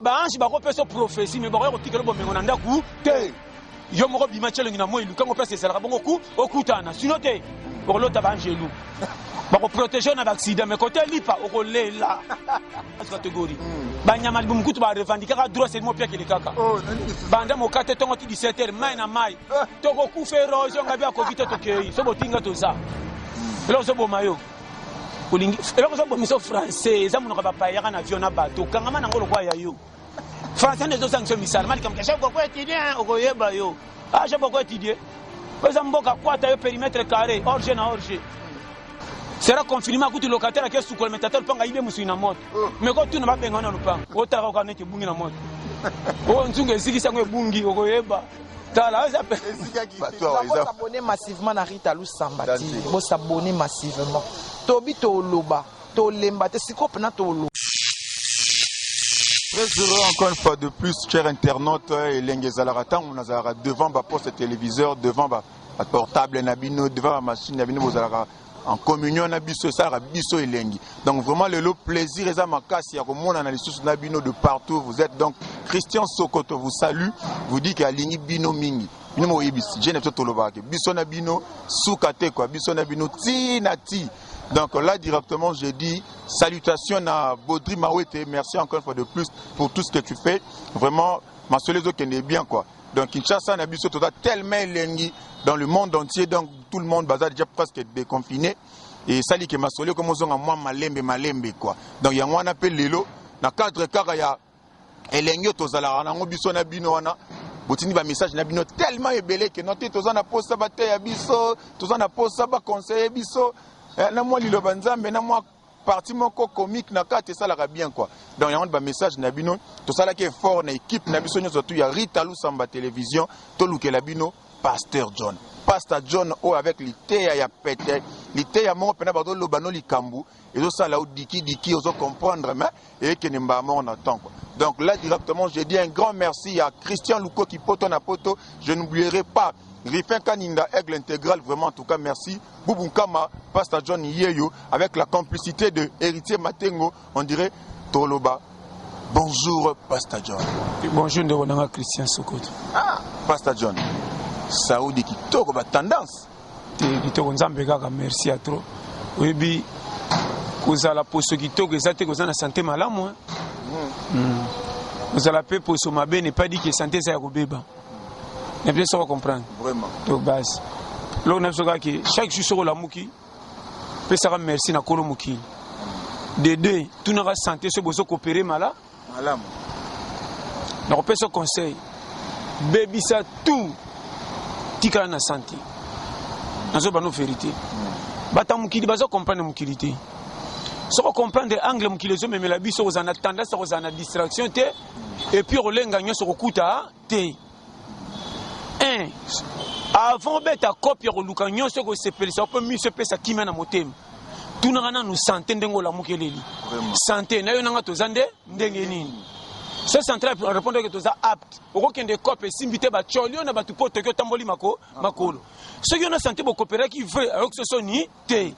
Banji bako peso prophétie mais bako tikelo bomengo na ndaku te. Yo moko bima chelo ngina moyi lukango pesa sala bongo ku okutana. Sino te. Pour l'autre banjelu. Bako protéger na accident mais côté lipa okolela. Catégorie. Banyama bumukutu ba revendiquer ka droit c'est mo pia kele kaka. Banda mo kate tongo ti 17h mai na mai. Toko ku fero jo ngabi akovite tokei. So botinga to za. Elo so bomayo. Olingi elo so bomiso français za munoko ba paya na avion na bateau. Kangama na ngolo kwa ya yo. Français ne zo sanction misal mali kam kesha ko étudiant okoyeba yo. Ah je boko étudier. Pesa mboka kwata yo périmètre carré orge na orge. Sera confirmé à tout locataire qui est sous colmentateur panga ibe musu na moto. Mais quand tu n'as pas benga na lupanga, otaka ka neti bungi na moto. O nzungu eziki sango bungi okoyeba. Tala ça peut s'abonner massivement na Rita Lusambati. Bo s'abonner massivement. Tobi to loba, to lemba te sikop na to lo. Très heureux encore une fois de plus, chers internautes, et l'engezalaratant, on a devant ma poste téléviseur, devant ma portable nabino, devant ma machine nabino, vous avez en communion nabiso ça rabiso elengi. Donc vraiment le plaisir et ça ma casse, il y a comme on analyse nabino de partout. Vous êtes donc Christian Sokoto vous salue, vous dit qu'il y a lingi bino mingi. Bino mo ibisi, je ne peux pas le voir. Biso nabino soukate quoi, biso nabino ti nati. Donc là directement je dis salutations à Baudry Mawete, merci encore une fois de plus pour tout ce que tu fais. Vraiment, ma seule qui est bien quoi. Donc Kinshasa n'a biso tota tellement lengi dans le monde entier, donc tout le monde bazar déjà presque déconfiné. Et ça dit que ma seule comme on a moi malembe quoi. Donc il y a moi on appelle lelo na cadre kaka ya elengi tozala na biso na bino wana. Botini ba message na bino tellement ebelé que noté tozana posta ba te ya biso, tozana posta ba conseiller biso. Na moi lilo banzambe na moi parti moko comique na kate ça la bien quoi. Donc il y a un message na bino tout ça là qui est fort na équipe na biso surtout il y a Rita Lusamba télévision to luke la bino Pasteur John o avec l'ité ya pété l'ité ya mo pena ba do lobano likambu et tout ça là diki ozo comprendre mais et que ne mba mon attend quoi. Donc là directement je dis un grand merci à Christian Luko qui poto na poto, je n'oublierai pas Rifin Kaninda, Aigle Intégral, vraiment en tout cas merci. Boubunkama, Pasteur John Yeyo, avec la complicité de Héritier Matengo, on dirait Toloba. Bonjour Pasteur John. Bonjour de Christian Sokoto. Ah, Pasteur John. Saoudi qui toque ba tendance. Kitoko nzambe kaka merci à trop. Oui bi kozala poso kitoko ezate kozana santé malamu. Kozala pe poso mabe n'est pas dit que santé ça ya kobeba. Mais bien sûr, on comprend. Vraiment. Donc, base. Là, on a besoin que chaque jour sur la mouki, peut ça merci na kolo mouki. De deux, tout n'a pas santé, ce besoin coopérer malade. Malam. Donc, on peut se conseil. Baby ça tout. Tika na santé. Dans ce bano vérité. Bata mouki, bazo comprendre moukilité. Si on comprend des angles moukilité, mais la bise, on a tendance, on a distraction, et puis on l'a gagné sur le coup, avant beta copie au lukanyo ce que c'est ça peut mieux se pesa kimena na motem tout na nous santé ndengo la mukeleli santé na yo nanga tozande ndenge nini ce central pour répondre que toza apte okokende copie simbité ba cholio na batu poto ko tamboli makolo ce qui na santé bo coopérer qui vrai avec ce soni te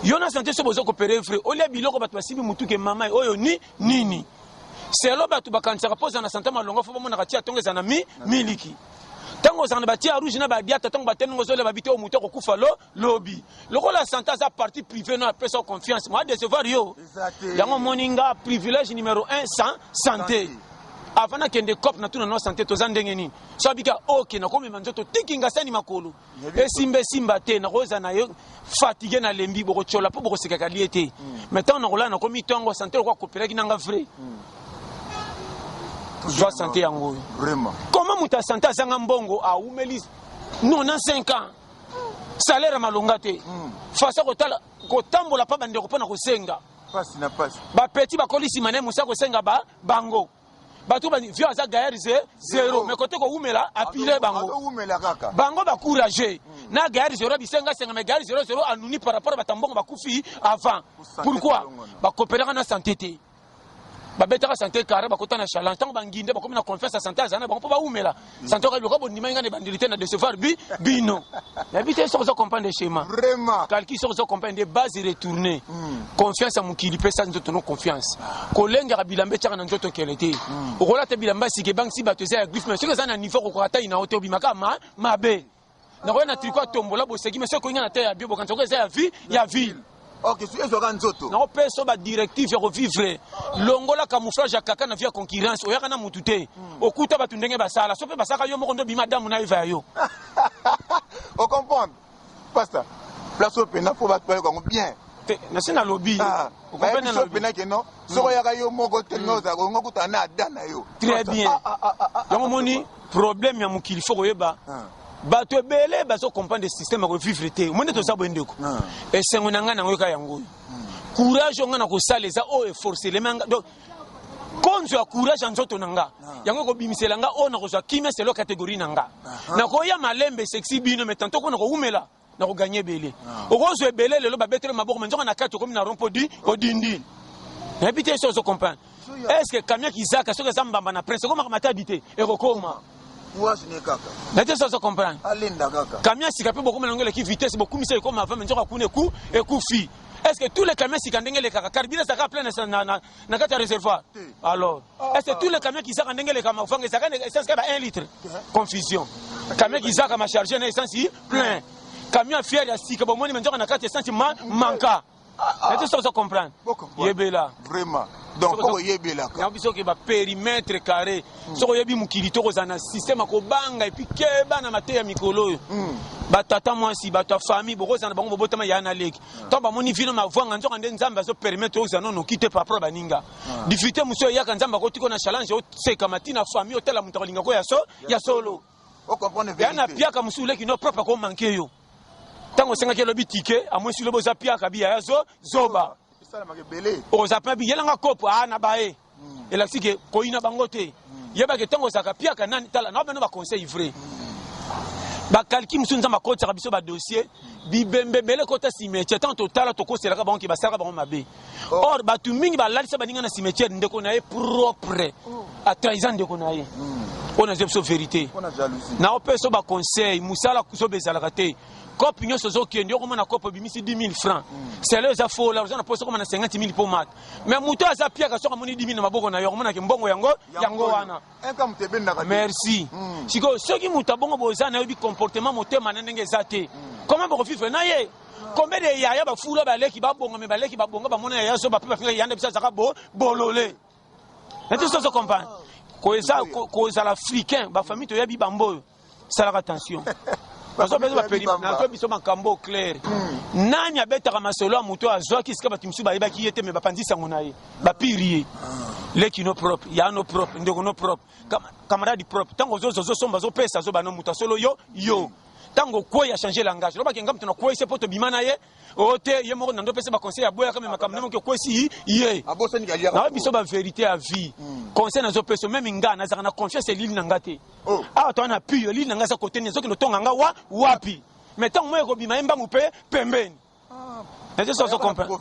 yo na santé ce bozo coopérer vrai olia biloko batu basimbi mutuke mama oyo ni nini c'est là batu bakansaka poza na santé malongo fo bomona katia tongeza na miliki tango zana batia rouge na ba diata tango batengo zo le babité au muto ko kufa lobby loko la santé za partie privée na personne confiance moi décevoir yo yango moninga privilège numéro 1 sans santé avant na kende cop na tuna no santé to zandenge nini so bika OK na komi manzoto tikinga sani makolo e simba te na roza na yo fatigué na lembi boko chola po boko sekaka liete maintenant na rola na komi tongo santé ko coopérer kinanga vrai doit santé yango vraiment comment muta santé azanga mbongo a umeli non na 5 ans salaire malonga te fasa ko tala ko tambola pa bande ko pona ko senga passe na passe ba petit ba kolisi mané musa ko senga ba bango ba to ba vio aza gaer 0 mais côté ko umela apile bango umela kaka bango ba courage na gaer 0 bisenga senga mais gaer 0 anuni par rapport ba tambongo ba kufi avant pourquoi ba coopérer na santé te babetaka santé carré bakota na challenge tant banginde bakomi na confiance à santé azana bango po baumela santé ka biloko bondima inga ne bandilité na décevoir bino na bité so comprendre les schémas vraiment calcul so comprendre des bases retournées confiance à mukili pesa nzoto no confiance kolenga ka bilambe tchaka na nzoto kelete okola te bilamba sike bank si bato za griffe mais ce que ça na niveau ko kata ina hoto bimaka mabe na ko na triko tombola boseki mais ce ko inga na te ya bio bokanzo ko za ya ville. Ok, si vous avez un zoto. Non, personne va directif pour vivre. Longola camouflage à kaka na via concurrence. Oya kana mutute. Okuta batundenge basala. Sope basaka yo mokondo bi madame na eva yo. On comprend. Pasta. Place au pena pour battre comme bien. Na sina lobby. Vous comprenez le pena que non. So ya ga yo moko tengo za ngo kutana dana yo. Très bien. Yango moni problème ya mukili foko yeba. Bato ebele bazo comprendre le système ko vivre te monde to sabo ndeko et sengo nanga na ngoka yango courage nga na ko saleza o e forcer les manga donc konzo ya courage nzoto nanga yango ko bimisela nga o na ko za kimia c'est lo catégorie nanga na ko ya malembe sexy bino mais tanto ko na ko umela na ko gagner belé o ko zo ebele lelo ba betre maboko menzo na kato comme na rompo di odindi na bité so zo comprendre est-ce que kamia kizaka so que zambamba na prince ko makamata habité et kokoma courage ne kaka. N'était ça comprendre. Alinda kaka. Camion si capable beaucoup melongele qui vitesse beaucoup mais c'est comme avant mais nzoka kune coup et coup fi. Est-ce que tous les camions si kandenge les kaka carburant ça plein na kata réservoir. Alors, est-ce que tous les camions qui ça kandenge les kama fanga ça essence ka 1 litre. Confusion. Camion qui ça kama charger na essence plein. Camion fier ya si ka bomoni mais nzoka na kata essence manka. N'était ça comprendre. Yebela. Vraiment. Donc ko yebela ka. Ya biso ke ba périmètre carré. Soko yebi mukili to kozana système ko banga et puis keba na mate ya mikolo. Ba tata moi si ba ta famille bo kozana bango botama ya na leki. To ba moni vino ma vwanga nzoka nde nzamba so permettre ozana no quitter pas pro baninga. Difficulté muso ya kanzamba ko tiko na challenge o seka matina famille hôtel muto linga ko ya solo. O comprendre vérité. Ya na piaka musule ki no propre ko manquer yo. Tango senga ke lobi ticket a moins sur le boza piaka biya ya zoba. Ozapa bi yelanga kopo na bae elaki ke koina bangote yeba ke tango saka piaka nani tala na bano ba conseil vrai ba kalki musunza makoti ka biso ba dossier bi bembebele kota cimetière tant total to kosela ka banki ba saka bango mabe or ba tu mingi ba lalisa baninga na cimetière ndeko na ye propre à 13 ans ndeko na ye on a zepso vérité on a jalousie na opeso ba conseil musala kuso bezala kate cop nyo sozo kende ko na cop bimisi 10 000 francs c'est là za fo la on poso ko na 50 000 pour mat mais muto aza pia ka soka moni 10 000 na maboko na yo mona ke mbongo yango wana un te benda ka merci siko soki muta bongo boza na yo bi comportement motema na ndenge zate comment bo vivre na ye combien de yaya ba fula ba leki ba bongo me ba leki ba bongo ba mona ya so ba pa finga yanda bisa zaka bolole na tout ça se comprend ko eza l'africain ba famille to ya bi bambo ça la attention. Parce que biso makambo clair nani abetaka masolo ya moto azwa kisika bato misusu bayebaki ye te me bapandisa ngo na ye bapirie leki no propre ya no propre ndeko no propre camarade propre ntango ozosomba azopesa azoba no moto asolo yo tango kwei a changer langage loba kenga mtu na kwei se poto bimana ye ote ye moko nando pesa ba conseil ya boya kama makambo nemo ke kwei si ye abosani kalia na biso ba vérité à vie conseil na zo pesa même ngana za na confiance l'île nangate to na piyo l'île nanga za côté nezo kino tonga nga wapi mais tango mo ko bima emba mupe pembeni na je so comprendre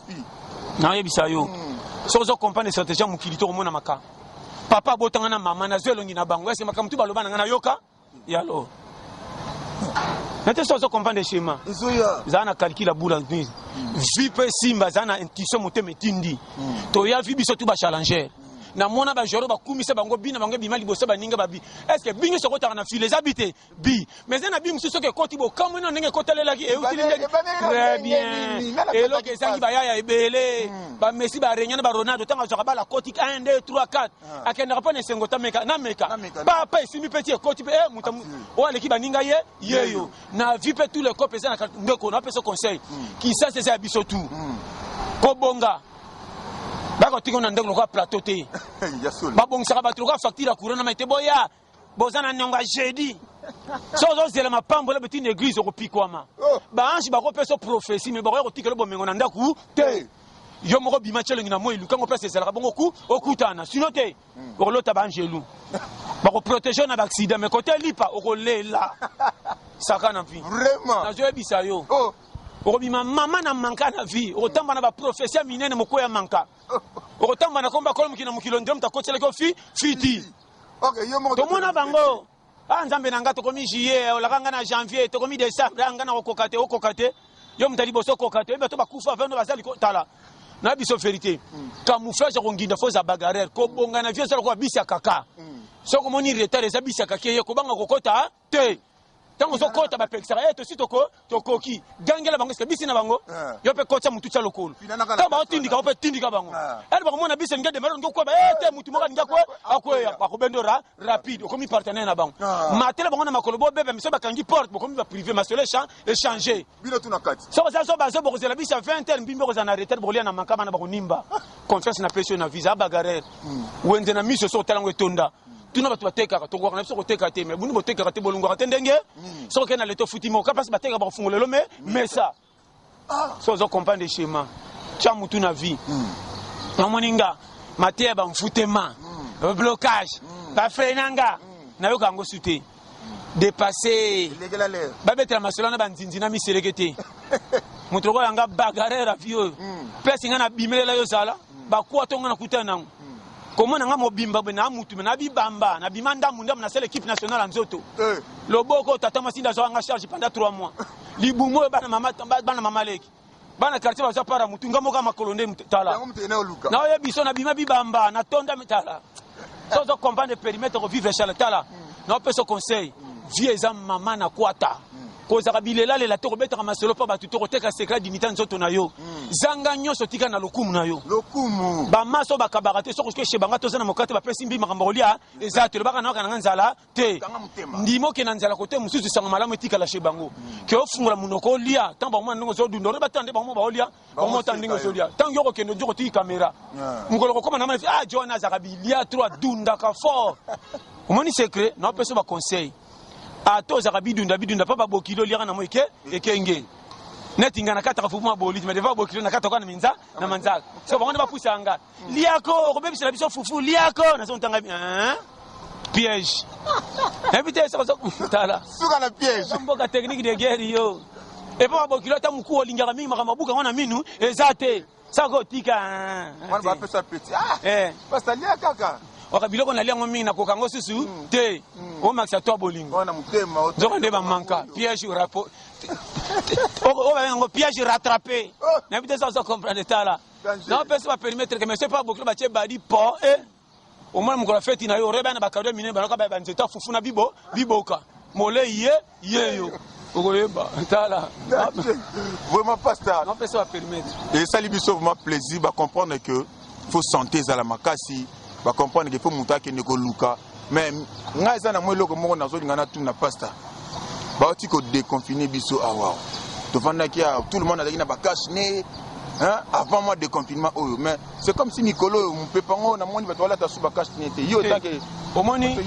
na ye bisayo so comprendre stratégie mukilito ko mona maka papa botanga na mama na zo elongi na bango ese makamtu baloba na yoka yalo. Nete so comprendre les schémas. Zana calcule boula vie pe simba zana intuition motema tindi. To ya vie biso tu ba challenger. Na mona ba joro ba kumisa bango bina bango bimali bosa ba ninga babi. Est-ce que bingi soko ta na file les habiter bi. Mais zana bi mususo ke koti bo comme non ndenge kotelela ki e utile. Très bien. Et lo ke sangi ba ya ebele. Ba Messi ba Renyana ba Ronaldo tanga zo ba la koti 1 2 3 4. Akenda pa ne sengota meka na meka. Papa simi petit koti pe mutamu. O ale ki ba ninga yeyo. Na vie pe tous les copes zana ndeko na peso conseil. Qui ça c'est biso tout. Ko bonga. Bako tiko na ndeko kwa plateau te. Ba bongisa ba troka facture courant na mete boya. Bozana nyonga jeudi. Sozo zela mapambo la petite église ko pikwama. Ba anji ba ko peso prophétie mais ba ko tikelo bomengo na ndaku te. Yo moko bima chelengi na moi luka ngo place zela bongo ku okutana. Sinon te. Ko lota ba angelu. Ba ko protéger na accident mais côté lipa ko lela. Saka na vie. Vraiment. Na zo ebisa yo. Okobima mama na manka na vie okotamba na ba prophétie minene mokoya manka okotamba na komba kolo mukina mukilo ndem takotela ko fiti OK yo mo to mona bango nzambe nanga to komi juillet olakanga na janvier to komi décembre anga na okokate yo mutali boso kokate be to bakufa vendo bazali ko tala na biso vérité camouflage ko nginda foza bagarre ko bonga na vieux sala ko bisa kaka soko moni retard eza bisa kaka ye ko banga kokota te tango zo kota ba pexera to sitoko to koki gangela bango ska bisi na bango yo pe kota mutu cha lokolo ta ba tindika o pe tindika bango ele ba mona bisi ngade maro ngoko ba te mutu moka ngako akwe ba ko bendora rapide ko mi partenaire na bango matela bango na makolo bo bebe miso ba kangi porte bo ko mi ba privé masole échanger bino tuna kati so za ba zo bo kozela bisi 20 mbimbe ko za na retard bo lia na makama na ba ko nimba confiance na pression na visa bagarre wenze na miso so talango etonda tuna batu bateka to ko na biso ko teka te me bunu boteka te bolungo ka ndenge so ke na leto futimo ka passe bateka ba fungolelo mais ça so zo comprendre schéma cha mutu na vie na moninga matia ba mfutema blocage ba frenanga na yo kango sute dépasser ba betela masolana ba nzinzina miselekete mutu ko yanga bagarera vieux place ngana bimelela yo sala ba kwa to ngana kutana comment nga mobimba na mutu na bibamba na bimanda munda na seule équipe nationale en Zoto loboko tata masinda zo nga charge pendant 3 mois libumo bana mama leki bana quartier baza para mutu ngamoka makolonde tala na oye biso na bima bibamba na tonda metala so zo comprendre périmètre vivre chez la tala na peso conseil vie eza mama na kwata kozaka bilela lela to kobetaka masolo pa batu to koteka secret dignité nzoto na yo zanga nyonso tika na lokumu na yo lokumu ba maso ba kabarate soko ke shebanga to zana mokate ba pesi mbi makambo kolia eza te lobaka na kana nzala te ndimo ke na nzala kote mususu sanga malamu etika la shebango ke ofungola munoko lia tamba mwana ndingo zo dundo re batande ba mo ba olia ba mo tandingo zo lia tango yoko kendo joko ti kamera mukolo ko koma na mani Jonas akabilia 3 dunda ka fort omoni secret na peso ba conseil ato za bidunda pa ba bokilo liaka na moike ekenge netinga na kata kafumu boli me deva bokilo na kata kwa na minza na manzaka so bango ba pusanga liako ko bebisa biso fufu liako na so ntanga piège éviter ça tala suka na piège mboka technique de guerre yo et pas bokilo ta muku olingaka mingi makamabuka ngona minu ezate sako tika mwana ba pesa petit basta liaka kaka okabiloko na liango mingi na kokango susu te o maxa to bolingo na mutema o zo ndeba manka piège rapport o ba ngo piège rattrapé na bité ça comprendre tala na pesa ba permettre que mais c'est pas beaucoup ba che badi po au moins mon fête na yo reba na ba kado mine ba ba nzeta fufu na biboka mole ye yo okoyeba tala vraiment pasteur na pesa ba permettre et ça lui fait vraiment plaisir ba comprendre que faut santé za la makasi ba comprendre qu'il faut muta ke neko luka mais nga eza na mweloko moko nazo lingana tout na pasta ba oti ko déconfiner biso awa to fanda ki tout le monde a na ba cache né hein avant moi déconfinement oh mais c'est comme si Nicolo mpepango na moni bato wala ta suba cache né te yo tant que omoni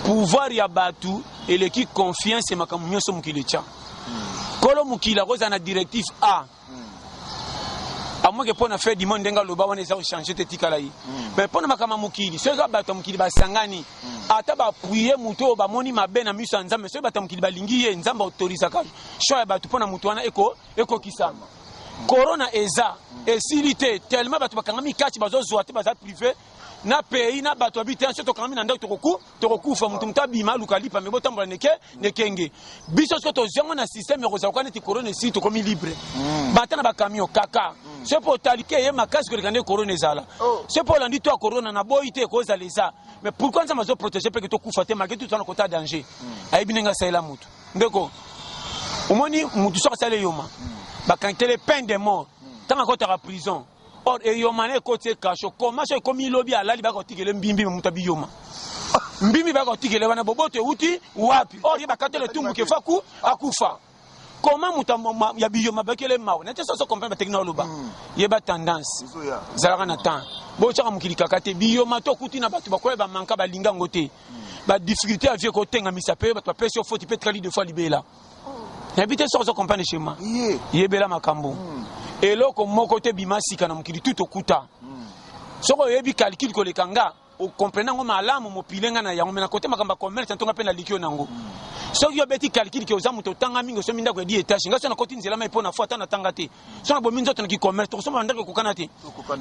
pouvoir ya batu et l'équipe confiance et makamu nyoso mukili cha kolo mukila koza na directive A à moins que pour na faire du monde ndenga loba wana eza changer te tikala yi mais pour na makama mukili so ka bato mukili basangani ata ba prier muto ba moni mabe na miso nzambe so bato mukili balingi ye nzamba autorisa ka sho ya bato pona muto wana eko kisama corona eza esilité tellement bato bakangami kachi bazo zoate baza privé na pays na bato habitant so to kangami na ndako tokokufa mutu mutabima lukalipa me botambola nekenge biso so to zongo na système ko zakwana ti corona si to komi libre batana ba camion kaka c'est pour talike ye makasi ko lekande corona ezala c'est pour landi to corona na boité ko za leza mais pourquoi ça mazo protéger parce que to kufa te malgré tout ça na kota danger ayibi nenga saela mutu ndeko omoni mutu so sale yoma ba kantele peine de mort tanga kota ka prison or et yomane côté cacho comment c'est comme lobi alali ba ko tikele mbimbi mutabi yoma mbimbi ba ko tikele wana bobote uti wapi or ye ba katele tumbu ke faku akufa comment mutama ya biyoma bakele mawo na tesa so comprendre technologie ba ye ba tendance zalaka na temps bo chaka mukili kakate biyoma to kuti na batu bakoye ba manka ba linga ngote ba difficulté à vie ko tenga misape ba pesi au faute peut être de fois libela habite so comprendre chez moi ye bela makambo eloko moko te bimasi kana mukili tout okuta soko yebi calcul ko lekanga comprendre ngo malamu mopilenga na yango mena côté makamba commerce ntonga pe na likio nango soki yo beti calcul ke ozamu to tanga mingo so minda ko di etage ngaso na koti nzela mai pona fo atana tanga te so na bo minzo to na ki commerce to so manda ko kokana te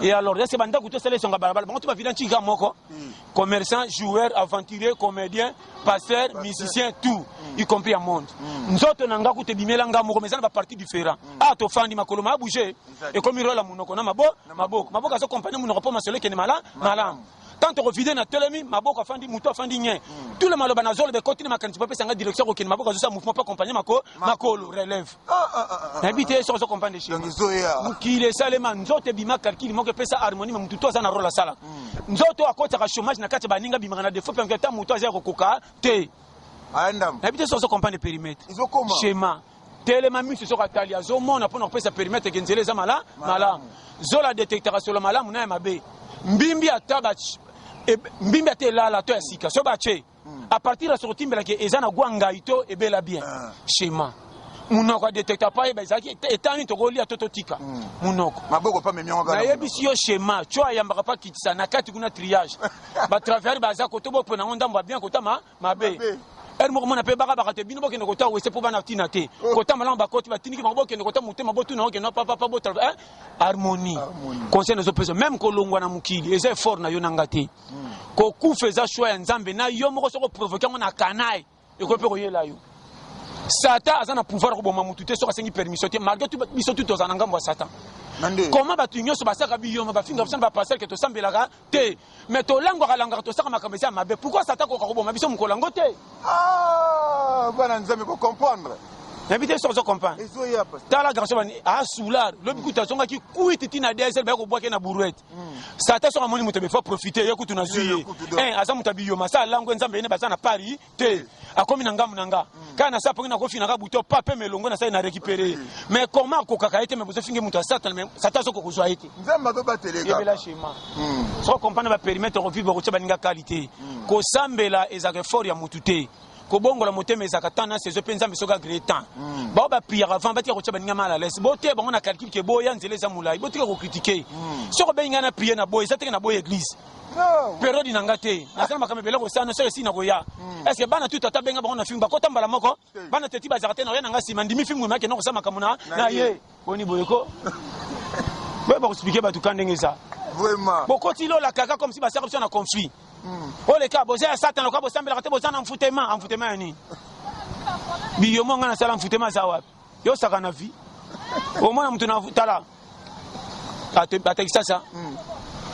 et alors ya se banda ko to sele songa barabara bango to ba vidanchi ga moko commerçant joueur aventurier comédien pasteur musicien tout y compris à monde nzoto na nga ko te bimela nga moko mezana ba partie différent ah to fandi makolo ma bouger et comme rola munoko na maboko so compagnie munoko po masolo ke ne malam tant on refide na telemi maboko afandi muto afandi nye tout le maloba na zolo be continue makanti pa pesa nga direction ko ken maboko zo mouvement pas accompagner makolo relève na bité so comprendre chez mukile salema nzote bima calcul moko pesa harmonie mutu to za na rola sala nzoto akota ka chômage na kati baninga bimanga na défaut pe ngata muto za ko koka te aenda na bité so comprendre périmètre schéma telema mi so katali azo mona pona pesa périmètre genzele za mala zola détecteur sur le malam na mabe mbimbi atabachi mbimbi atelala to asika so bache à partir de sortir mbela ke ezana gwanga ito ebela bien schéma munoko détecteur pas ba zaki etani to golia tototika munoko maboko pa memiongo na yebisi yo schéma cho ayamba pa kitisa na kati kuna triage ba travers ba za ko to bo pona ndamba bien kotama mabe elle mo na pe baka te bino bokene kota wese po bana tina te kota malamba bakoti batiniki mabokene kota mutema botu na okene papa botu harmonie conseil nos opérations même ko longwa na mukili eza fort na yo nangate ko kufeza choix ya nzambe na yo moko soko provoquer ngona kanai e ko pe ko yela yo Satan azana pouvoir ko boma mutu te so kasengi permission te malgré tout biso tout ozana ngambo ya Satan comment batu nyonso basaka biyoma bafinga bisana ba passer que to sambelaka te mais to lango kalanga to saka makamesa mabe pourquoi Satan ko boma biso mukolango te bana nzambe ko comprendre n'habite sur ce comprendre tala garçon bani a soular le bikuta songa ki kuiti tina DSL ba ko boake na brouette Satan so amoni mutu be faut profiter yokutu na zuye asa mutabi yoma sa lango nzambe ene basana Paris te akomi na ngamu nanga kana sa pokina ko fina ka buto pape melongo na sa na récupérer mais comment ko kaka ete me bozo finge mutu Satan mais Satan so ko kozwa ete nzamba to bateleka yebela schéma so comprendre ba périmètre ko vivre ko tsa baninga qualité ko sambela ezaka fort ya mutu te ko bongola motema ezaka tana sezo penza misoka gretan ba ba pire avant ba ti ko tsa baninga mala les bote bango na calcul ke boya nzele za mulai bote ko critiquer so ko benga na prier na boy ça te na boy église période inanga te nasana makame bele ko sana so esi na ko ya est-ce que bana tout tata benga bango na film ba ko tambala moko bana teti ba zakate na nanga sima ndimi film ma ke no ko sama kamuna na ye boni boyeko ba ba expliquer ba tout kandenge ça vraiment bokoti lo la kaka comme si ba service na conflit o le ka boza Satan lo ka bosambela ka boza na mfutema yani biyo monga na sala mfutema za wapi yo saka na vie au moins mtu na tala atekisa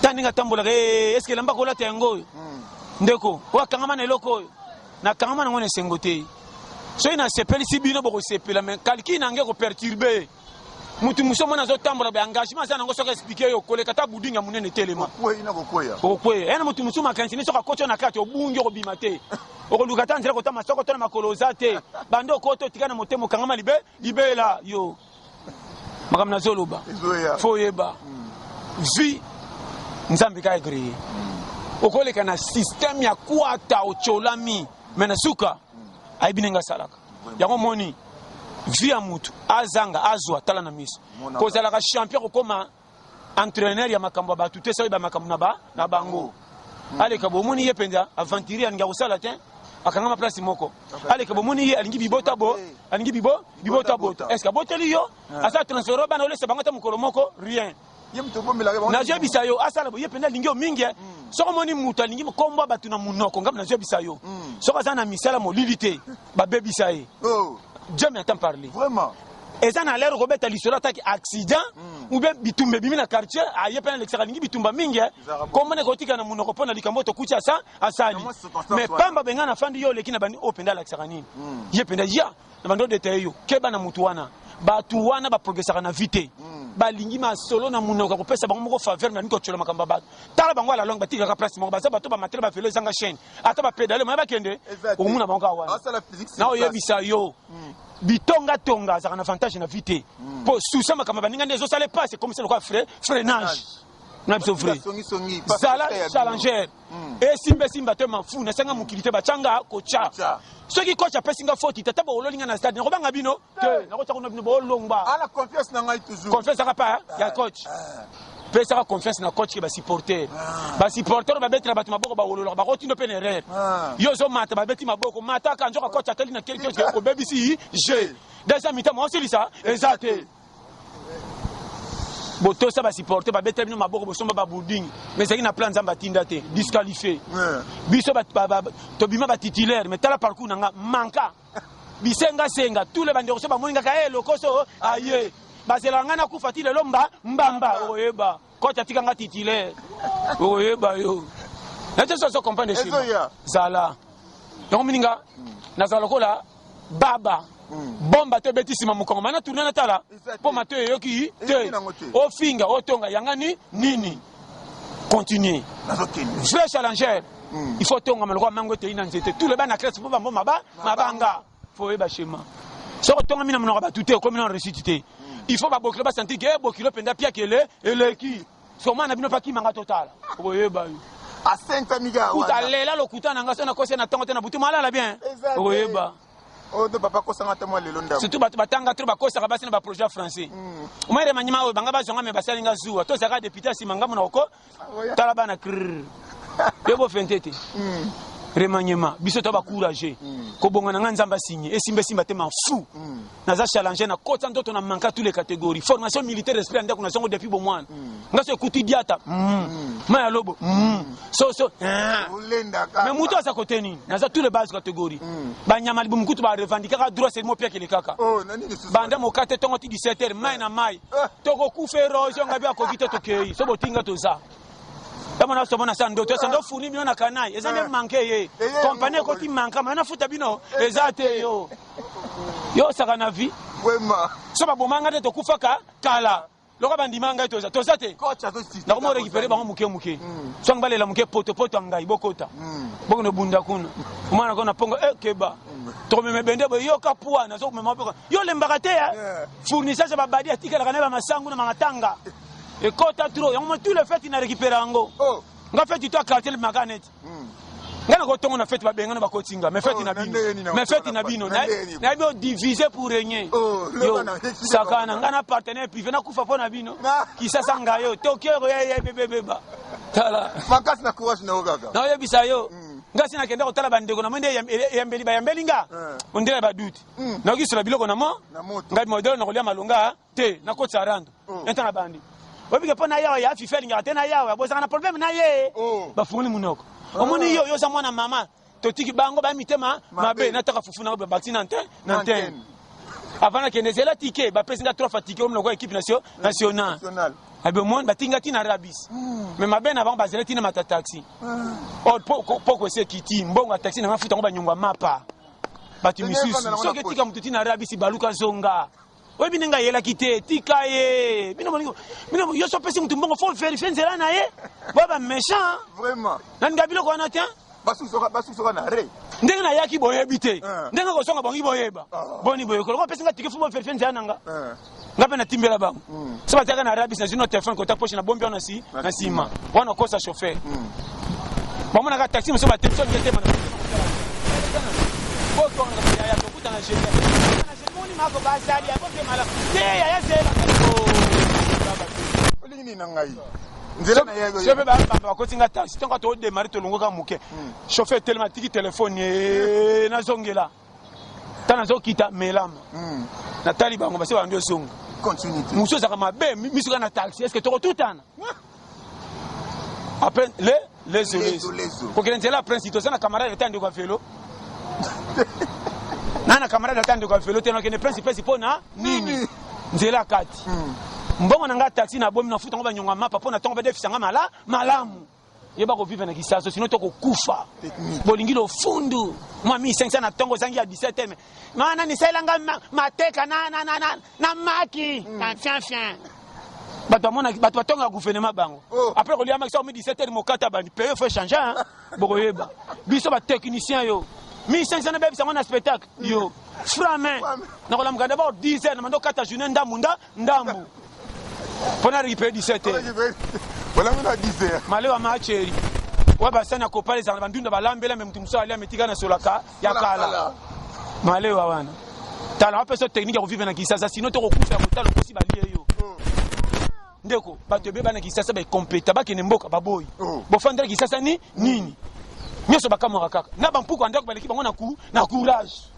taninga tambola est-ce que lamba ko la tengo ndeko wa kangama na eloko na kangama na ngone sengote so ina sepeli sibino boko sepela mais kalki na ngeko perturber mutu muso mona zo tambola ba engagement sana ngo soka expliquer yo koleka ta budinga munene telema ina kokoya ena mutu muso makansi ni soka kocho na kati obungi ko bimate okoluka tanzira ko tama soko tona makoloza te bando ko to tikana motemo kangama libela yo makamna zoloba foyeba vi nzambe ka agree okoleka na système ya kwata ocholami menasuka aibinenga salaka yango moni via mutu azanga azwa tala na miso kozala ka champion ko koma entraîneur ya makambo ba tuté so ba makambo na bango ale ka bomoni ye penza aventurier nga usala te akanga ma place moko ale ka bomoni ye alingi bibota est-ce que boteli yo asa transfert ba na ole se bango ta mukolo moko rien na je bisayo asala bo ye penza lingi o mingi soko moni mutu alingi kombo batu na munoko ngam na je bisayo soko za na misala mo lilité ba bebisaye Dieu m'entend parler. Vraiment. Et ça n'a l'air de remettre l'histoire attaque accident ou bien bitumbe bimi na quartier aye pena l'extralingi bitumba mingi comme na kotika na munoko pona likambo to kucha sa asali mais pamba benga na fandi yo lekina bandi openda l'extralingi ye penda ya na bando de tayo keba na mutu wana batu wana ba progressera na vite ba lingi ma solo na munoko ko pesa bango moko faveur na niko chola makamba ba tala bango la longue batika ka place moko ba sa bato ba matela ba felo zanga chaîne ata ba pédale ma ba kende o muna bango wana na oyebisa yo bitonga tonga za kana avantage na vite po susama kama baninga ndezo sale passe comme c'est le quoi freinage na biso vrai sala challenger et simba te mafu na sanga mukilité bachanga kocha soki kocha pesinga faute tata ba ololinga na stade ngo banga bino te na kocha kuna bino bo longba ala confiance na ngai toujours confiance ka pa ya coach pesa confiance na coach ke ba supporter ba bettra ba maboko ba wolola ba rotino pe erreur yo zo mata ba beti maboko mata ka njoka coach atali na quelque chose ko BBC je deuxième mi-temps moi aussi ça exact boto ça ba supporter ba bettra bino maboko bo somba ba boarding mais c'est une plan nzamba tinda te disqualifié biso ba to bima ba titulaire mais tala parcours nanga manka bisenga senga tous les bandeurs so ba moninga ka lokoso aye bazela ngana kufati lelo mbamba oyeba kocha tika nga titulaire oyeba yo nete so comprendre ça zala yo mininga nazala kola baba bomba te betisima mukongo mana tourner na tala po mato yoki te o finga o tonga yangani nini continuer vrai challenger il faut tonga maloko mango te ina nzete tous les bana classe po bambo mabanga faut eba schéma so tonga mina mnoka ba tuté comme non récité il faut ba bokilo ba sentir que bokilo penda pia kele eleki soma na bino pa ki manga total oyeba yo a 5 amiga kuta lela lokuta nanga sona kosa na tango tena butu malala bien oyeba o de papa kosa ngata mo lelo ndam surtout batanga trop bakosa ka basi na ba projet français omere manyima o banga bazonga me basali nga zuwa to zaka député simanga mona oko tala bana krr yebo fentete remaniement biso to ba courager ko bonga na nzamba signé et simba te ma fou naza challenger na kota ndoto na manka tous les catégories formation militaire esprit ndako na songo depuis bon mois ngaso ekuti diata maya lobo so mais muto asa côté ni naza tous les bases catégories ba nyama libu mkutu ba revendiquer ka droit c'est mo pia keleka banda mo kate tongo ti 17h mai na mai toko kufa erosion ngabi akokite tokei so botinga toza Damana sobona sando to sando funi bino na kanai ezande manke ye compagnie ko ti manka mana futa bino ezate yo saka na vie vraiment so ba bomanga te to kufaka kala loko bandimanga to zate coach to si na ko mo récupérer ba muke so ngbalela muke poto ngai bokota boko no bunda kuna umana ko na ponga keba to me bende bo yo kapua na so me maboko yo lembaka te fournissage ba badi atika la kana ba masangu na mangatanga et quand tu as trop, tout le fait, il a récupéré en go. On a fait du temps quartier le maganet. On a fait ma benga na kotinga, mais fait inabino, na bio divisé pour régner. Yo, sakana ngana partenaire privé na kufa pona bino. Ki sasa ngayo, tokyo ya bebe ba. Tala. Makas na courage na ogaga. Na yo bisayo. Ngasi na kenda ko tala bandeko na mende yambeli ba yambelinga. Ondela ba doute. Na ki sala biloko na mo. Ngai modèle na kolia malonga te na kotsa rando. Entana bandi. Obi ke pona yawa ya fifeli ngate na yawa boza na problème na ye ba funguli munoko omoni yo za mwana mama totiki bango ba mitema mabe na taka fufuna ba vaccine nanten avant que nezela ticket ba president trop fatigué om loko équipe nationale abe mon batinga tina rabis mais mabe na bango bazela tina mata taxi poko se kiti mbongo taxi na mafuta ngo ba nyongwa mapa bati misusu so ke tika mutu tina rabis baluka zonga oui, bien nga yela kité tika ye bino yo so pesi mutu mbongo faut vérifier nzela na ye baba méchant vraiment nan ngabilo ko na tiens basu soka na re ndenge na yaki boye bité ndenge ko songa bongi boyeba boni boye ko pesi nga tike faut vérifier nzela nanga ngape na timbela bango so bataka na rabis na zino téléphone ko ta poche na bombi na sima wana ko sa chauffeur bon na ka taxi monsieur ba téléphone ngete mana ko ko na ya ko kuta na chauffeur mako basali akoke mala te ya zela ko olingi na ngai nzela na yego chauffeur ba ko tinga taxi tonga to démarrer to longo ka muke chauffeur tellement tiki téléphone na zongela tana zokita melama na taliba ngo base ba ndio songo continuité muso za kama be misuka na taxi est-ce que to tutana après les pour que nzela principe ça na camarade tande ko vélo nana camarade atande ko felo teno kene principe na nini nzela kati mbongo nanga taxi na bomi na futa ngo banyonga mapa pona tongo bedefisa nga malamu yeba ko vivre na kisaso sino to ko kufa bolingi lo fundu moi 1500 na tongo zangi ya 17 mana ni sela nga mateka na maki na fian bato tonga gouvernement bango après ko liama ça 17 mo kata bandi payer faut changer boko yeba biso ba technicien yo 1500 na bebisa mwana spectacle yo frame na kola mganda ba 10 na mando kata journée ndambu pona récupérer 17 voilà on a 10 male wa macheri wa basana ko pale za bandunda balambela même mtumso ali ametika na solaka ya kala male wa wana tala pesa technique ya vivre na kisasa sino to ko kufa ya motalo kosi balie yo ndeko bato be bana kisasa ba kompeta ba kene mboka baboy bo fandra kisasa ni nini nyoso bakamora kaka na ba mpuko andako baleki bango na courage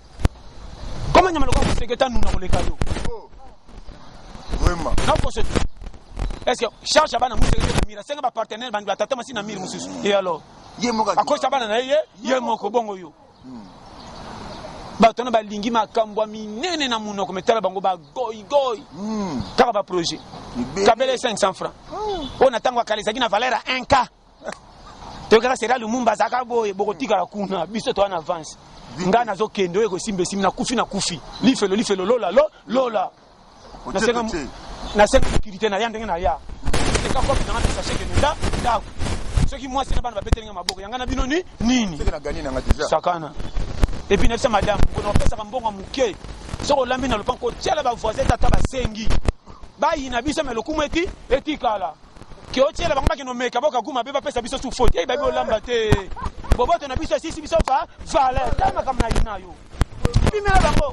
comment nyama lokwa seketa nuna koleka yo vraiment na poche est-ce que charge bana museketa na mira senga ba partenaire bandi batata masi na mira mususu et alors yemoka akosa bana na ye moko bongo yo bato na balingi makambo minene na munoko metala bango ba goy kaka ba projet kabele 500 francs on attend kalisa na valeur à 1K to kaka sera lumumba zaka boye bokotika la kuna biso to en avance nga nazo kendo eko simbe na kufi lifelo lola na senga sécurité na yandenge na ya eka ko na ngata sachet kenda da soki moi c'est na bana babetelinga maboko yanga na bino nini c'est que na gagné na ngati sakana et puis nefsa madame kono pesa mbongo muke soko lambi na lopanko tiala ba voisin tata basengi bayi na biso melokumu eti kala ki otiela bango bakeno meka boka kuma be bapesa biso su faute babi olamba te boboto na biso sisi biso fa vale kama kama na inayo bimela bango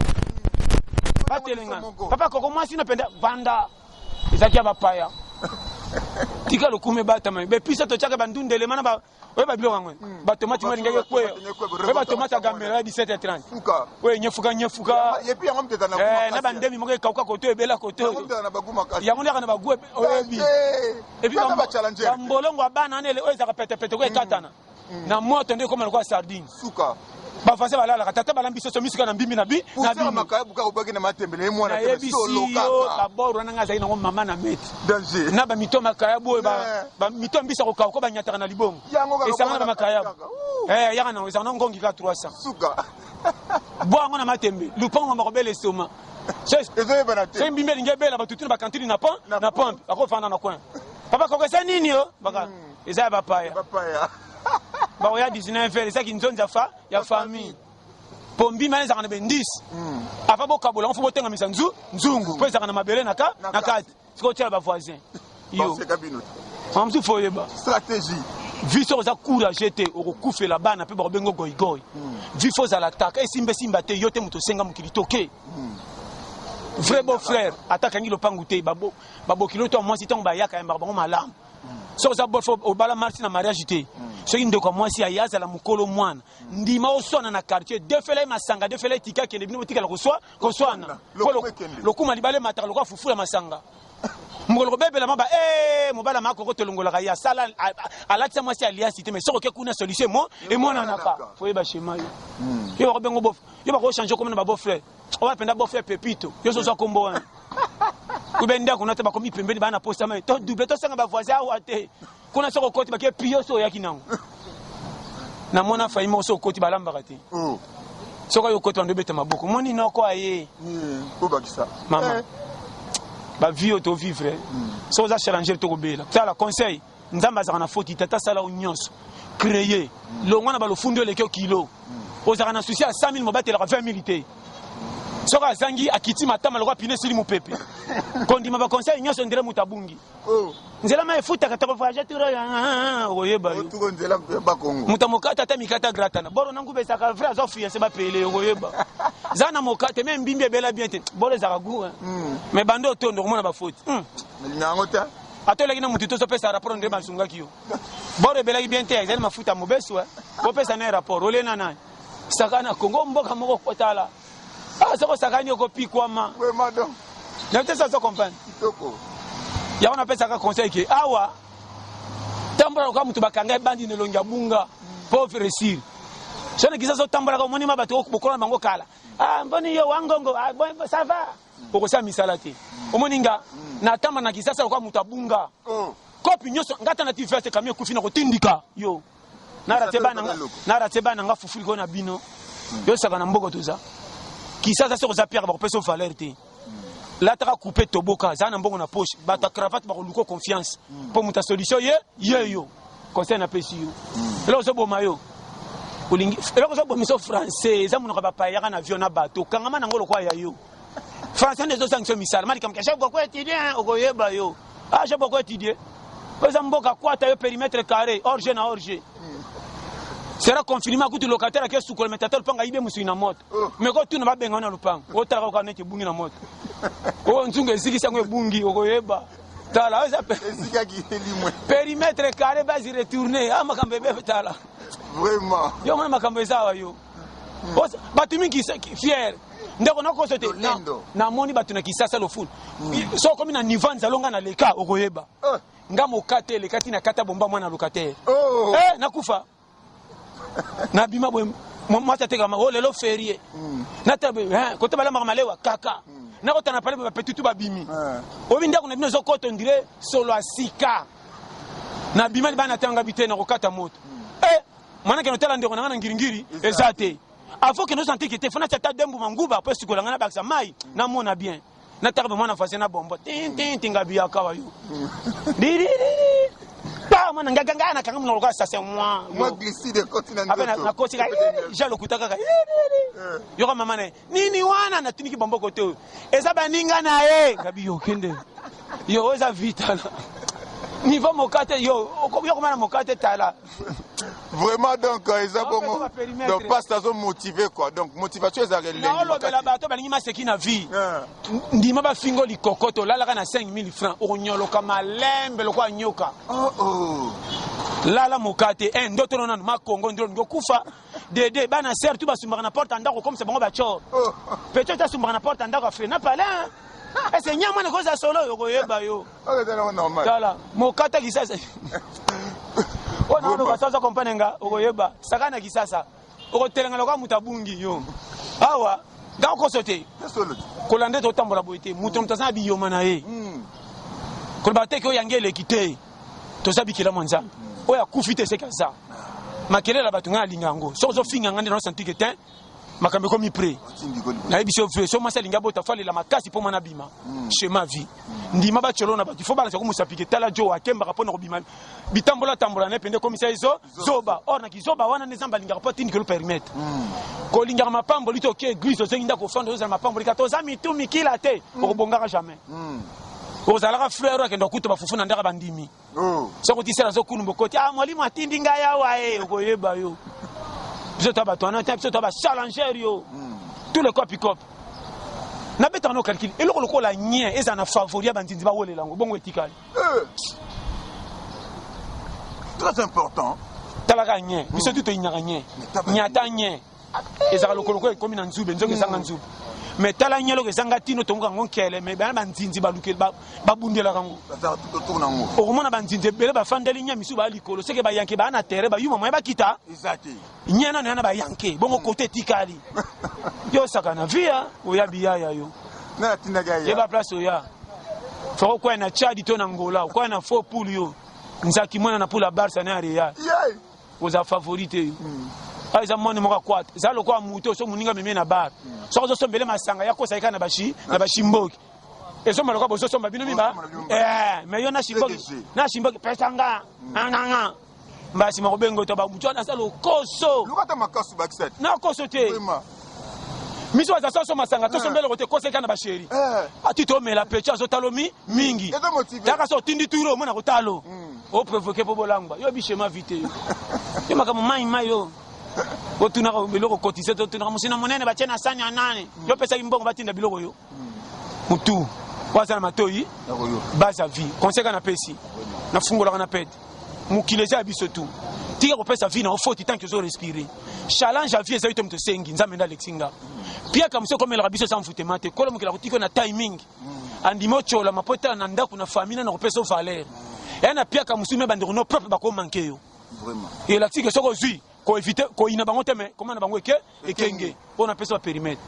batelenga papa koko mwasi na penda vanda izaki abapaya tika lokume batama be pisa to chaka bandundele mana ba weba bilo ngwe ba tomate ngwe ngeke kwe weba tomate gamera 17h30 fuka we nyefuka yepi yango mteta na kuma na bandemi moko kauka koto ebela koto na baguma kasi yango ndaka na bagwe oyebi et puis ba challenger mbolongo abana nele oza ka pete ko ekatana na moto ndeko koma kwa sardine suka ba fase balala katata balambiso so misika na mbimi na bi na bi makabu ka ubaki na matembele mwana te solo kaka la boro na ngaza ina mama na meti danger na ba mito makayabu ba mito mbisa ko ka ko ba nyataka na libongo esanga na makayabu yaka na esanga ngongi ka 300 suka boango na matembe lupango makobele soma c'est mbimbe lingebela batutuna ba kantini na pompe akofanda na coin papa kokesa nini yo baka eza bapaya ba oya 19 heures ça qui nzonza fa ya famille pombi maneza kana be 10 afa bokabola mfo botenga misanzu nzungu pesa kana mabele na kati siko tia ba voisin yo famsu foyeba stratégie viso za courage te okukufela bana pe ba bengo goigoy vifo za l'attaque simba te yote muto senga mukilitoke vrai beau frère attaque ngi lopangu te babo kiloto moi si tong ba yaka yamba bango malam so za bofo obala marti na mariage te so inde kwa moi si ayaza la mukolo mwana ndima osona na quartier defele masanga defele tika kende bino tika la koswana lokuma libale mataka lokwa fufula masanga mukolo bebela maba mobala mako tolongola ya sala alatsa moi si aliasi te mais so ke kuna solution mo et mona naka foye ba shema yo ba bengo bof yo ba ko changer comme na ba beau frère on va penda beau frère Pepito yo so kombo wana kubenda kuna te ba komi pembeni bana posta mais to double to sanga ba voisin wa te kuna soko koti ba ke pio so yaki nango na mona faimo so koti balamba kati soko yo koti ndobeta maboko moni noko aye ko bakisa mama ba vie auto vivre so za changer to kobela ça la conseil nzamba za na faute tata sala unyonso créer longwana ba lo fundo le kilo ozaka na souci à 100 000 mobatela 20 000 te soka zangi akiti matama lokwa pine sili mupepe kondima ba conseil nyonso ndele mutabungi nzela ma efuta katako voyage turo ya oyeba yo tuko nzela ba Kongo mutamokata ta mikata gratana boro nangu besa ka frère zo fiancé ba pele oyeba zana mokate même mbimbi bela bien te boro za kagu mais bando tondo komona ba faute nyango ta atola kina mutu to so pesa rapport ndé masunga kiyo boro bela bien te ezali mafuta mobesu bo pesa na rapport olena na sakana Kongo mboka moko kotala soko sakani oko pikwama we madam na tesa so comprendre toko ya on appelle ça ka conseil que awa tambula kwa mtu bakanga bandi ne longa bunga pauvre sir sone kisa so tambula kwa moni mabato bokola bango kala mboni yo wangongo ça va poko sa misalate omoninga na tamba na kisasa kwa mtu abunga kopi nyoso ngata na tiveste kamio kufina kotindika yo nara tebana nga fufuli ko na bino yo saka na mboko toza kisasa soko za pierre ba peso valeur te la taka couper toboka za na mbongo na poche ba ta cravate ba ko luko confiance pour muta solution yo conseil na pesi yo elo zo boma yo olingi elo zo boma so français za munoko ba pa ya na avion na bateau kangama na ngolo kwa ya yo français ne zo sanction misala mali kam kasha ko étudiant okoyeba yo je beaucoup étudier pesa mboka kwata yo périmètre carré orge na orge sera confinement à côté locataire qui est sous colmetateur panga ibe musu na moto mais ko tu na ba benga na lupango o tala ko na ke bungi na moto o nzungu eziki sango bungi okoyeba tala esika kiteli mwe périmètre carré basi retourner ama kambebe tala vraiment yo mwana makambo ezawa yo bato mingi fier ndeko nakoso te namoni bato na kisasa lofulu so komi na niveau nzalonga na leka okoyeba nga mokate eleka tina kata bomba mwana lokatere nakufa nabima bwe mwasi atekama o lelo ferie natabe kote balambaka malewa kaka nakotana pale bapetutu babimi obi ndako na bino ezokoto ndire solo asika nabima libana tanga bite na kokata moto mwana keno tala ndeko nanga na ngiringiri eza te avant que nous sentions que fona tata dembu manguba po sikola ngana baksa mai na mona bien na tarbe mwana fase na bombo tin ngabia kawa yo diri pa mwana ngaganga na kanga mnoloka sasa moi glisser continent abana na kosi ka jalo kutaka yo kama mama nini wana na tiniki bombo kote eza baninga na ngabi yo kende yo eza vitala niveau mokate yo komana mokate tala vraiment donc ils ont donc pas ça motivé quoi donc motivation ils arrêtent non le bela bato balingi maseki na vie ndima ba fingo likokoto lala kana 5000 francs onyolo kama lembe lokwa nyoka lala mokate ndoto nona ma Congo ndiro ngokufa dede bana ser tu basumba na porte ndako comme c'est bon ba chor peut-être asumba na porte ndako afrena pala ese nyama ne koza solo yokoyeba yo normal tala mokata kisasa ono basasa kompanenga okoyeba sakana kisasa okotelenga lokwa mutabungi yo awa ngako sote kolande to tambola boite muto mutazana biyoma na ye kolba teke oyangele kite to sabikela mwanza oya kufite sekaza makelela batunga lingango sozo finga ngande no santike ten makambe komi pre na ebiso frère so masa linga bota fale la makasi po mwana bima chez ma vie ndima ba cholona ba faut bala ko musapike tala jo akemba kapona ko bima bitambola tambola ne pende komisa izo zoba or na kizoba wana nezamba linga kapoti ni ko permettre ko linga mapambo lito ke église so nginda ko fando za mapambo likato za mitumi kila te ko bongaka jamais ozalaka frère akenda kuto bafufu na ndaka bandimi so ko tisela zo kunu bokoti mwalimu atindi ngaya wae okoyeba yo biso to ba tona biso to ba challenger yo tous les copy cop na beta no calcul et loko la nyen eza na favori bandinzi ba wolela ngo bongo etikali très important talaka nyen biso to inyaka nyen nyata nyen eza loko ekomi na nzube nzongo ezanga nzube mais tala nyelo ke zanga tino tonga ngonkele mais bana bandinzi balukela babundela kango okomona bandinzi bele bafandeli nya misu ba likolo seke ba yanke bana tere ba yuma moya bakita exactly nyana na ba yanke bongo kote tikali yo sakana via oya biya yo na tinaga ya ba place oya foko kwa na Chad to na Angola kwa na faux poule yo nzaki mwana na pula Barça na Real oza favorite aiza mone moka kwata zalo kwa muto so muninga meme na bar so zo sombele masanga yakosa ikana na bashimboki ezo maloka bozo somba bino miba mais yo na shimboki pesanga nganga mbasi makobengo to ba muto na salo koso lukata makasu bakset na koso te miso za so masanga to sombele kote kosa ikana basheri atito mela pecha zo talomi mingi taka so tindi turo mona kotalo o provoquer po bolangba yo bishema vite yo makamo mai yo otuna ko biloko kotise to tuna musina monene ba tena sanya nane yo pesa imbongo batinda biloko yo mutu waza matoyi baza vie conseil na pesi na fungola na pede mukileza biso tu tika ko pesa vie na ofoti tant que zo respirer challenge à vie ça item to sengi nzambe nda lexinga pia comme ça comme la biso sans futemate ko mukila kotiko na timing andimo chola mapota na ndako na famille na ko pesa valeur yana pia comme musume bandiro no propre ba ko manquer yo vraiment et la tika soko zui ko éviter ko ina bango teme comment na bango ekenge on appelle ça périmètre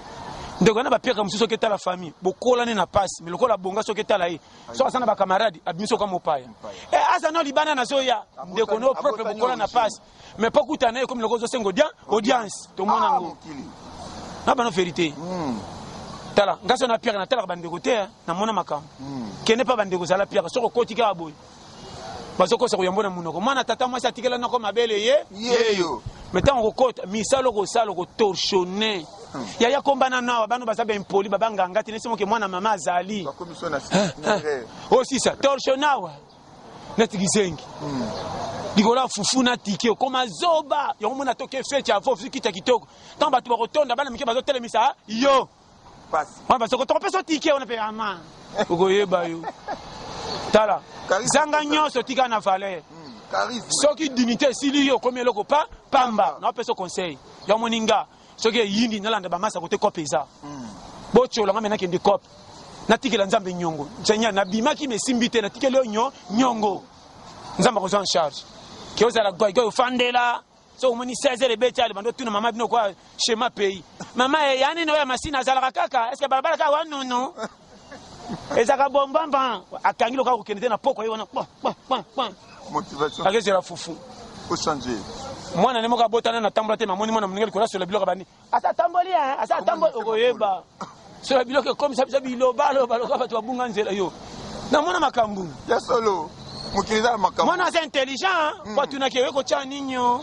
ndeko na ba pia comme soki ta la famille bokola ne na passe mais lokola bonga soki ta la so asana ba camarade abiso comme opaya asa no libana na zoya ndeko no propre bokola na passe mais pas kutana comme lokozo sengo audience to mona ngo na bana vérité tala ngaso na pia na tala bandeko te na mona makam kene pa bandeko zala pia soko kotika aboy bazoko sako yambona munoko mwana tata mwasi atikela nako mabele yeyo metango kokota misalo ko salo ko torchonner ya kombana nawa bano basabe impoli babanga ngati nesimo ke mwana mama azali ba commission na aussi ça torchonawa netigizengi dikola fufuna tike koma zoba yo mona toke fete ya fofu kita kitoko tant batu bakotonda bana mike bazotelemisa yo passe mwana basoko to peso tike on pe ama ukoyeba yo tala zanga nyonso tika na valeur soki dignité esili yo okomi eloko pamba na opesa conseil ya moninga soki eyindi nalanda bamasa kote kope eza botyolanga mena kende kope natikela nzambe nyongo seigneur nabimaki mesimbi te natikeli yo nyongo nzambe akozwa en charge ke ozala goigoy ofandela so omoni 16 ebeti ale bando tuna mama bino kwa schéma pays mama yani no ya masine azalaka kaka est-ce que balabala ka wanunu ezaka bombamba akangi loka kokende te na poko ye wana motivation akezela fufu faut changer mwana ne moka botana na tambola te mamoni mwana mningeli kola sur le biloko bani asa tamboli asa tamboli okoyeba sur le biloko comme ça biloba loka bato babunga nzela yo na mwana makambu ya solo mukiliza makambu mwana asa intelligent kwa tunake weko cha ninyo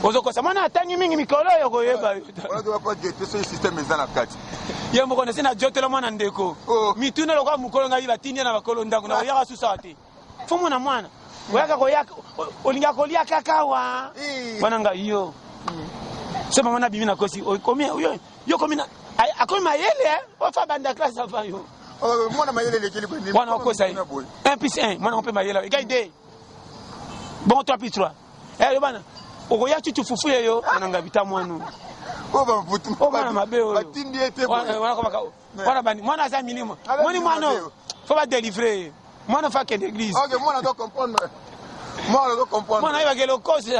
ozokosa mwana atangi mingi mikolo yo koyeba wala doit pas jeter ce système ezana kati ye moko na sina jotela mwana ndeko mituna lokwa mukolo ngai batini na bakolo ndangu na yaka susa te fumu na mwana oyaka koyaka olinga kolia kakawa wana ngai yo sema mwana bibi na kosi okomi yo komi na akomi mayele ofa banda classe avant yo mwana mayele lekeli ko ni mwana okosa 1+1 mwana ope mayele egai 2 bon 3+3 yo bana okoya chuchu fufu yo nanga bitamwanu mwana mabe oyo mwana aza milimo moni mwana faut ba délivrer mwana fa ke l'église OK mwana doit comprendre mwana ayebake lokosi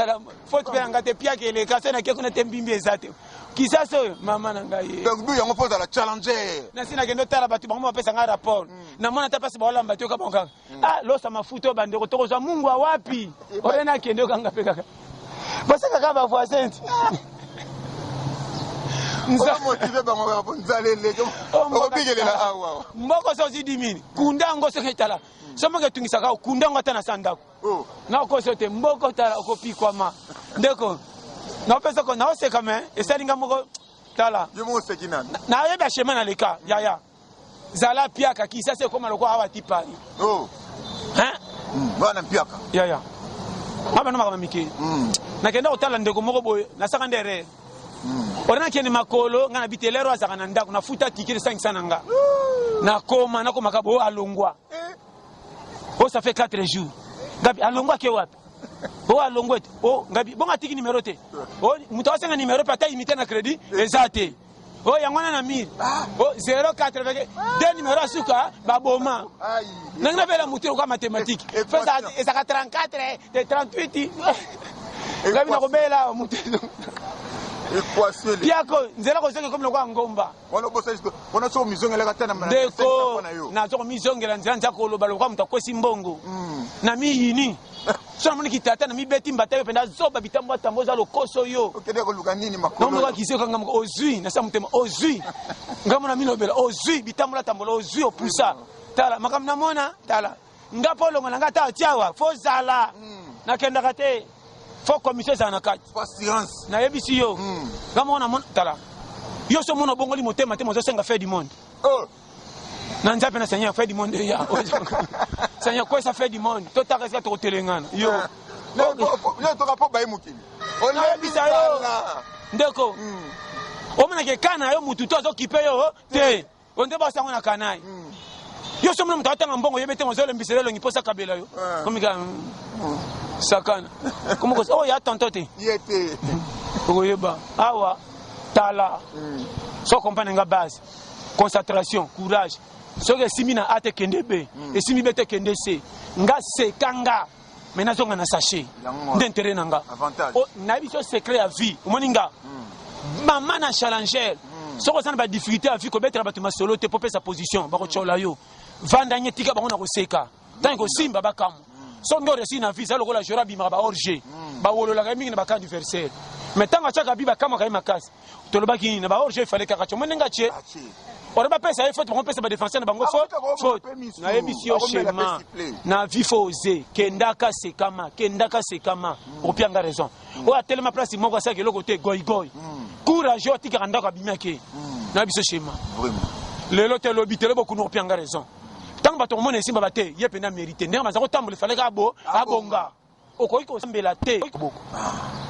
faut pe anga te pia ke le kase na ke kuna te mbimbi ezate kisasa oyo mama na ngai donc du yango poza la challenger na sina kendo tala batu bango bapesa nga rapport na mwana ta pasi baolamba te kabonga losa mafuta o bandeko tokozwa mungu wapi orena kendo kanga pe kaka basaka ka ba voisin nza motivé bango ba bonzale leko obigelela awa mboko so zidimini kundango so ketala somo ke tungisaka kundango ata na sandako na ko so te mboko tala okopikwa ma ndeko na pesa ko na oseka me esalinga moko tala yo mo sekina na yeba shema na leka ya zala piaka kisa se koma lokwa awa tipani bana piaka ya aba no makama mike na kenda otala ndeko moko boye na saka ndere orana kene makolo ngana bitelero azaka na ndako na futa tikiri 500 nanga na koma kabo alongwa ça fait 4 jours ngabi alongwa ke wapi alongwa ngabi bonga tiki numéro te mutawasenga numéro pata imiter na crédit ezate yangwana na 1000 080 deux numéro asuka baboma nanga bela mutiro kwa mathématique fesa ezaka 34 de 38 ngabi na kobela mutiro équation piako nzela ko zenge comme lokwa ngomba wana bosa wana so mizongela katana mana deko na zo mizongela nzanja ko loba lokwa mutakwesi mbongo na miyini so moni kitata na mibeti mbatayo penda zoba bitambo tamboza lokoso yo okede ko luka nini makolo no mwa kisio kanga ozui na samutema ozui ngamo na minobela ozui bitambo tambola ozui opusa tala makam na mona tala ngapo longo nanga ta tiawa fozala na kenda kate faut commission za nakati patience na yebisi yo ngamo na mona tala yo so mona bongoli motema te mozo senga fait du monde na nzape na seigneur fait du monde ya seigneur quoi ça fait du monde to ta resa to telengana yo yo to kapo bayi mukili on yebisa yo ndeko o mona ke kana yo mutu to zo kipe yo te on te ba sango na kanai yo so mona mutata ngambongo yebete mozo lembiselo ngi posa kabela yo komika sakana comment ko ya tontote yete okoyeba awa tala so comprendre nga base concentration courage so que simina ate kendebe et simi bete kendese nga sekanga mena zonga na sachet d'intérêt nanga o na biso secret à vie moninga mama na challenger so ko sana ba difficulté à vie ko betela batuma solo te popesa position ba ko chola yo vanda nyetika bango na ko seka tango simba bakamu so ndo resi na vie ça lokola jora bima ba orge ba wolola ga mingi na ba ka adversaire mais tango chaka biba kama ka makasi tolobaki na ba orge il fallait ka chomonenga che oreba pesa faute on pesa ba défenseur na bango faute na émission schéma na vie faut oser kendaka sekama opianga raison o atelema place moko ça que le côté goy courage o tika ndaka bimake na biso schéma vraiment lelo te lobitelo beaucoup no opianga raison tant bato mona simba bate ye pena mériter ndema za ko tambola fallait ka abonga okoyi ko sambela te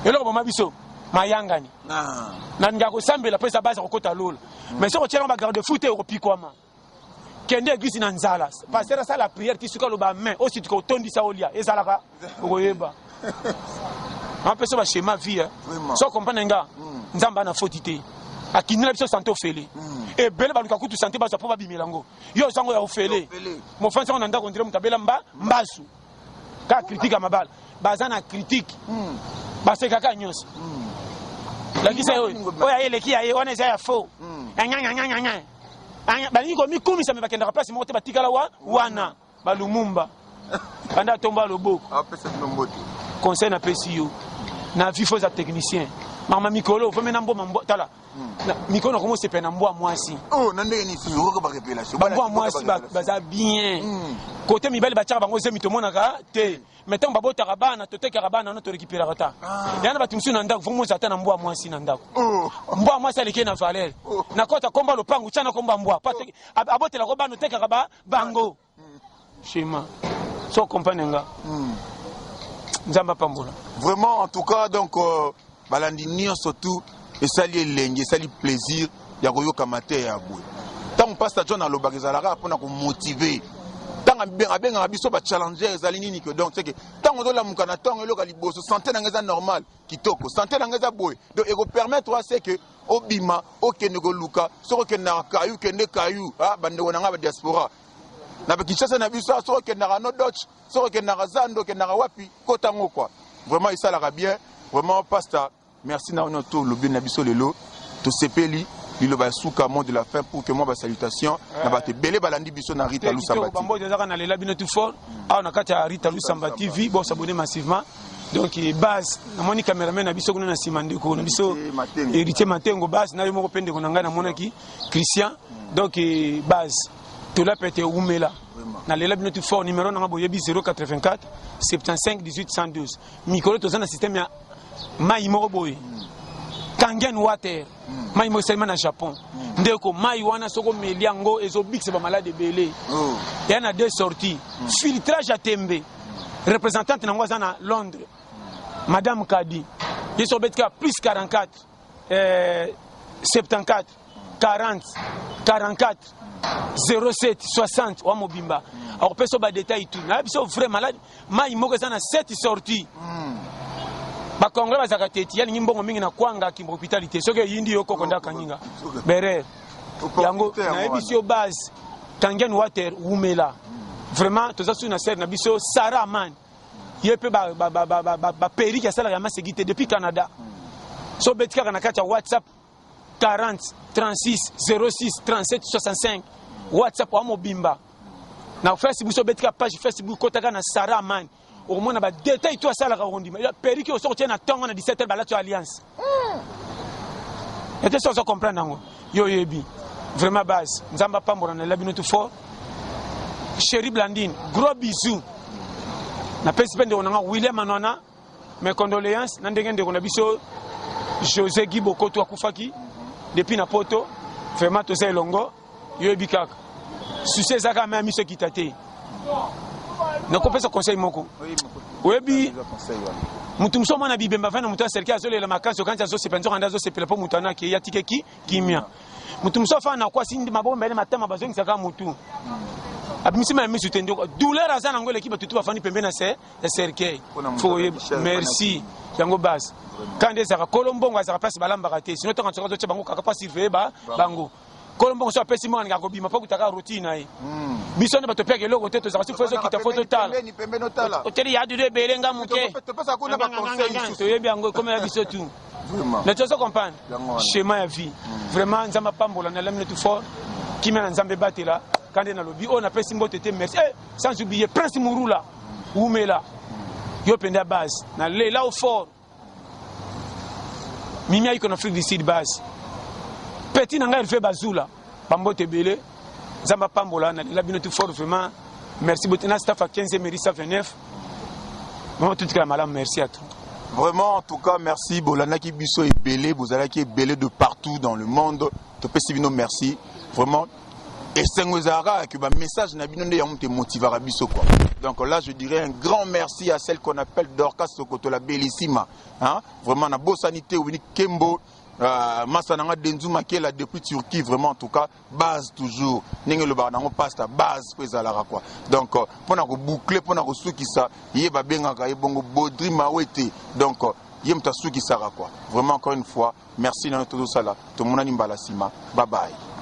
eloko mama biso mayangani na ngako sambela pesa base ko kota lola mais so ko tshela ba garde foot e ko pikwama kende église na nzala pasteur ça la prière qui suka loba main aussi tu ko tondi sa olia ezalaka okoyeba on peut se ba schéma vie so comprendre nga nzamba na faute te akindela biso santé ofele et bele baluka kutu santé baso po ba bimilango yo sango ya ofele mo fansa on anda ko ndire mutabela mbasu ka critique mabala bazana critique base kaka nyos la kisa yo oya eleki ya ye wana za ya faux bani ko mi komisa me bakenda place mote batikala wana balumumba banda tomba loboko apesa nombote conseil na PCO na vifo za technicien mama mikolo vome na mbo tala mikolo comment se pena mbo mwasi oh na ndenge ni sio ko ba révélation mbo mwasi baza bien côté mibali ba tchaka bango zemi to monaka te mettons babota rabana to teka rabana no to récupérer rata yana batumsu na ndako vraiment zata na mbo mwasi na ndako mbo mwasi aleke na valeur na kota komba lopangu chana komba mbo abotela ko bano teka raba bango schéma so comprenenga nzamba pambola vraiment en tout cas donc balandi surtout et sali elenge sali plaisir ya koyoka mate ya boy tant pasteur John alobaka ezalaka mpona ko motiver tant abenga biso ba challenger ezali nini que donc c'est que tant on doit la mukana tant eloka liboso santé na ngeza normal kitoko santé na ngeza boy donc e ko permettre c'est que obima okende ko luka soko ke na kayu kende kayu bande wona nga ba diaspora na Kinshasa na biso soko ke na no dodge soko ke na zando ke na wapi kotango quoi vraiment ça la bien vraiment pasteur merci na notre le bien na biso lelo to sepeli lilo ba suka mot de la fin pour que moi ba salutation na ba te belé balandi biso na Rita Lusamba bambo déjà na lela bino tout fort na kati ya Rita Lusamba TV bon s'abonner massivement donc base na moni cameraman na biso kuna na simande ko na biso héritier Matengo base na yo moko pende ko na ngana monaki Christian donc base to la pete umela na lela bino tout fort numéro na boyebi 084 75 18 112 mikolo to na système ya mai moko boye Kangen water mai mo seulement na Japon ndeko mai wana soko meliango ezobix ba malade belé ya na deux sorties filtrage à tembe représentante na ngwaza na Londres madame Kadi yeso betka plus 44 74 40 44 07 60 wa mobimba alors peso ba détail tout na biso vrai malade mai moko za na 7 sorties ba Congolais bazaka teti yani nyimbo mingi na kwanga kimbo hospitality soke yindi yoko konda kanyinga bere yango na ebisio base Kangen water umela vraiment tozasu na ser na biso Sarah man yepe ba peri ya sala ya masegite depuis Canada so betika na kata WhatsApp 40 36 06 37 65 WhatsApp wa mobimba na Facebook so betika page Facebook kotaka na Sarah man au moins ba détail toi ça la rondima ya periki au sortir na tongo na 17h ba la alliance et ça comprendre ngo yo yebi vraiment base nzamba pambola na labino tout fort chérie Blandine gros bisous na pespende onanga William Anona mes condoléances na ndenge ndeko na biso José Giboko to akufaki depuis na poto vraiment to ça longo yo yebi kaka succès zaka même miso kitate na kopesa conseil moko webi mutu msoma na bibemba vana mutu aserkia zole la makanso kanza zo sepenzo kanda zo sepela po mutu anaki ya tikeki kimia mutu msofa na kwa sindi mabomba ile matama bazongi saka mutu abimisi ma misu tendo douleur azana ngole kiba tutu bafani pembe na serkei fo merci yango base kande saka kolombongo azaka place balamba kate sinon to kan soka to bango kaka pas surveiller bango Colombo so pesi mo ngaka bima pa kutaka routine ai biso ne bato peke loko teto za sifuzo kita photo tala oteli ya dure belenga muke to pesa kuna ba conseil to yebi yango comme ya biso tu na to so comprendre schéma ya vie vraiment nzamba pambola na lamine tout fort qui mena nzambe batela kande na lobi on appelle simbo tete merci sans oublier prince Murula umela yo penda base na lela au fort mimi iko na Afrique du Sud base petit nanga il fait bazula pambote belé nzamba pambola na la bino tout fort vraiment merci beaucoup na staff à 15e mairie 129 vraiment tout cas madame merci à toi vraiment en tout cas merci bolanaki biso et belé vous allez qui est belé de partout dans le monde to pesibino merci vraiment et sengozara que ba message na bino nde ya monte motivera biso quoi donc là je dirais un grand merci à celle qu'on appelle Dorcas Sokoto la bellissima hein vraiment na beau sanité ou Kembo Massa nanga Denzu Makela depuis Turquie, vraiment en tout cas, base toujours. N'engé le barnango passe ta base pour les quoi. Donc, pour nous boucler, pour nous souki ça, yé ba benga ka bongo bodri mawete. Donc, yé mta souki ça quoi. Vraiment encore une fois, merci dans tout ça là. Tout le monde a sima. Bye bye.